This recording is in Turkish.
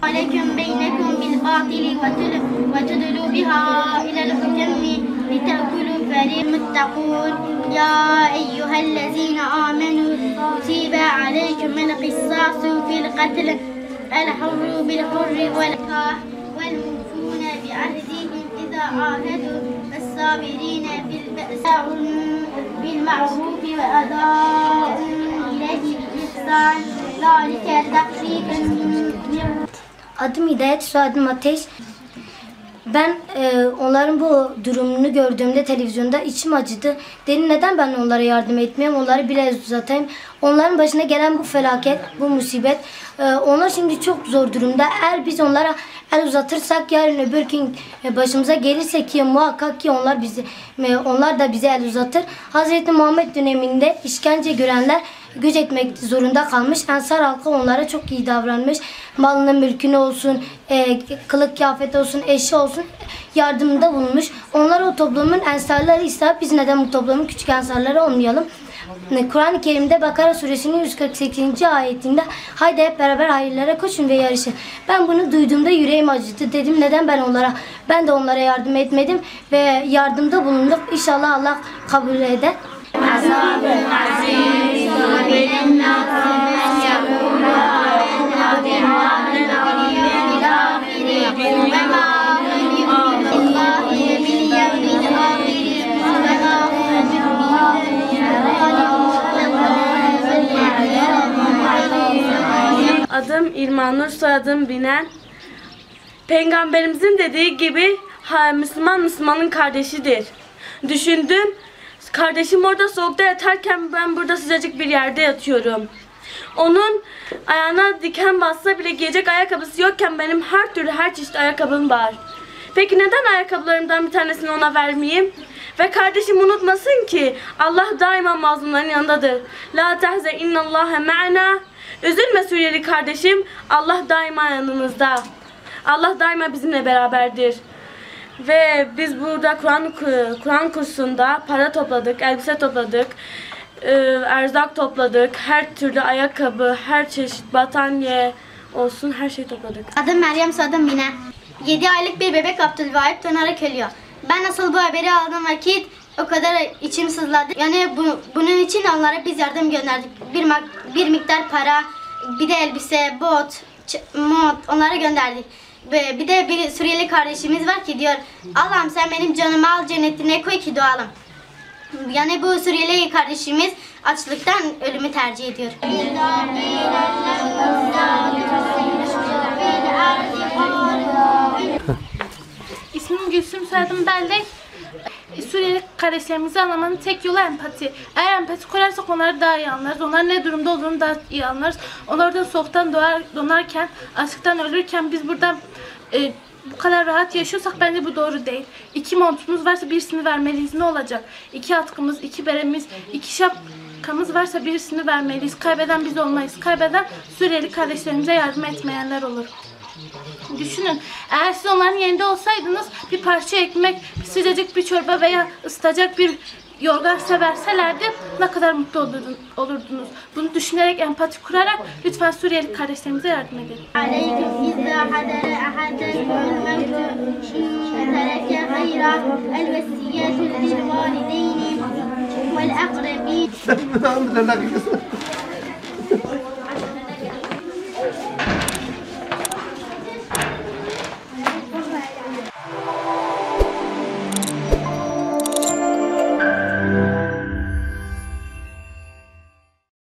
عليكم بينكم بالباطل وتدلوا بها إلى الحكم لتأكلوا فريق المتقون يا أيها الذين آمنوا كتب عليكم القصاص في القتل الحر بالحر والموفون بعهدهم إذا عاهدوا والصابرين بالبأساء بالمعروف وأداء إليه بإحسان ذلك تخفيف من. Adım Hidayet, soyadım Ateş. Ben onların bu durumunu gördüğümde televizyonda içim acıdı. Dedim neden ben onlara yardım etmeyeyim, onları biraz uzatayım. Onların başına gelen bu felaket, bu musibet, onlar şimdi çok zor durumda. Eğer biz onlara el uzatırsak yarın öbür gün başımıza gelirse ki muhakkak ki onlar da bize el uzatır. Hazreti Muhammed döneminde işkence görenler güç etmek zorunda kalmış. Ensar halkı onlara çok iyi davranmış. Malının mülkünü olsun, kılık kıyafeti olsun, eşi olsun yardımında bulunmuş. Onlar o toplumun ensarları ise biz neden bu toplumun küçük ensarları olmayalım? Kur'an-ı Kerim'de Bakara suresinin 148. ayetinde haydi hep beraber hayırlara koşun ve yarışın. Ben bunu duyduğumda yüreğim acıdı. Dedim neden ben de onlara yardım etmedim ve yardımda bulunduk. İnşallah Allah kabul eder. Adım İlmanur, soyadım Binen. Peygamberimizin dediği gibi Müslümanın kardeşidir. Düşündüm, kardeşim orada soğukta yatarken ben burada sıcacık bir yerde yatıyorum. Onun ayağına diken bassa bile giyecek ayakkabısı yokken benim her çeşit ayakkabım var. Peki neden ayakkabılarımdan bir tanesini ona vermeyeyim? Ve kardeşim unutmasın ki Allah daima mazlumların yanındadır. La tehze innallâhe ma'na. Üzülme Suriyeli kardeşim, Allah daima yanımızda. Allah daima bizimle beraberdir. Ve biz burada Kur'an kursunda para topladık, elbise topladık, erzak topladık, her türlü ayakkabı, her çeşit battaniye olsun her şey topladık. Adım Meryem, soyadım Mine. 7 aylık bir bebek Abdülvahip dönerek ölüyor. Ben nasıl bu haberi aldığım vakit o kadar içim sızladı. Yani bunun için onlara biz yardım gönderdik. Bir miktar para, bir de elbise, bot, mont onlara gönderdik. Bir de bir Suriyeli kardeşimiz var ki diyor Allah'ım sen benim canımı al cennetine koy ki doğalım. Yani bu Suriyeli kardeşimiz açlıktan ölümü tercih ediyor. İsmim Gülsüm, soyadım Bellek. Suriyeli kardeşlerimizi anlamanın tek yolu empati. Eğer empati kurarsak onları daha iyi anlarız. Onların ne durumda olduğunu daha iyi anlarız. Onlar orada soğuktan donarken, açlıktan ölürken biz burada bu kadar rahat yaşıyorsak bence bu doğru değil. 2 montumuz varsa birisini vermeliyiz. Ne olacak? 2 atkımız, 2 beremiz, 2 şapkamız varsa birisini vermeliyiz. Kaybeden biz olmayız. Kaybeden Suriyeli kardeşlerimize yardım etmeyenler olur. Düşünün, eğer siz onların yerinde olsaydınız bir parça ekmek, bir sıcacık bir çorba veya ısıtacak bir yorgan verselerdi ne kadar mutlu olurdunuz. Bunu düşünerek, empati kurarak lütfen Suriyeli kardeşlerimize yardım edelim.